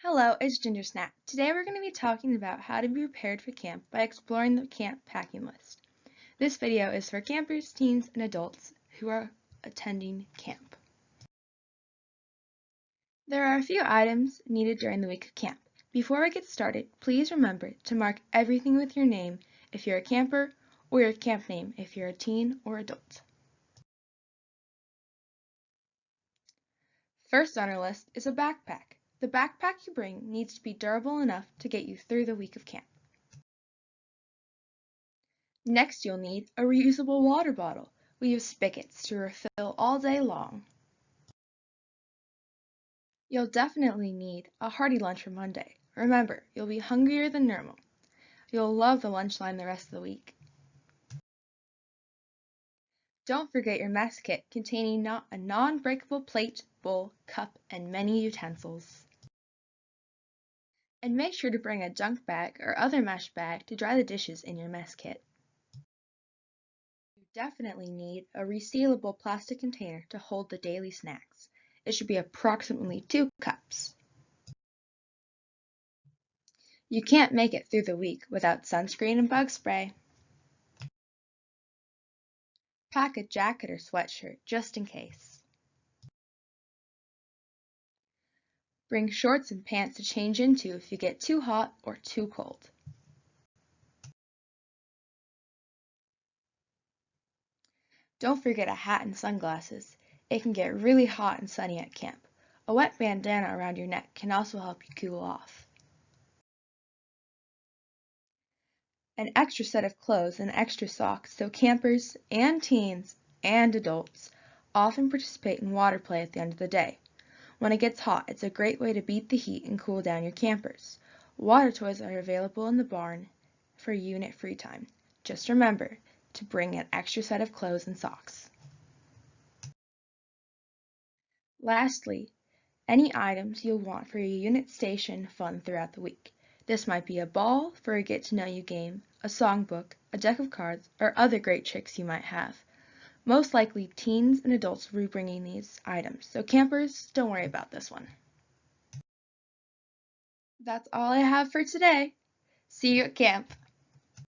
Hello, it's Ginger Snap. Today we're going to be talking about how to be prepared for camp by exploring the camp packing list. This video is for campers, teens, and adults who are attending camp. There are a few items needed during the week of camp. Before we get started, please remember to mark everything with your name if you're a camper or your camp name if you're a teen or adult. First on our list is a backpack. The backpack you bring needs to be durable enough to get you through the week of camp. Next, you'll need a reusable water bottle. We use spigots to refill all day long. You'll definitely need a hearty lunch for Monday. Remember, you'll be hungrier than normal. You'll love the lunch line the rest of the week. Don't forget your mess kit containing a non-breakable plate, bowl, cup, and many utensils. And make sure to bring a junk bag or other mesh bag to dry the dishes in your mess kit. You definitely need a resealable plastic container to hold the daily snacks. It should be approximately 2 cups. You can't make it through the week without sunscreen and bug spray. Pack a jacket or sweatshirt just in case. Bring shorts and pants to change into if you get too hot or too cold. Don't forget a hat and sunglasses. It can get really hot and sunny at camp. A wet bandana around your neck can also help you cool off. An extra set of clothes and extra socks so campers and teens and adults often participate in water play at the end of the day. When it gets hot, it's a great way to beat the heat and cool down your campers. Water toys are available in the barn for unit free time. Just remember to bring an extra set of clothes and socks. Lastly, any items you'll want for your unit station fun throughout the week. This might be a ball for a get-to-know-you game, a songbook, a deck of cards, or other great tricks you might have. Most likely, teens and adults will be bringing these items, so campers, don't worry about this one. That's all I have for today. See you at camp.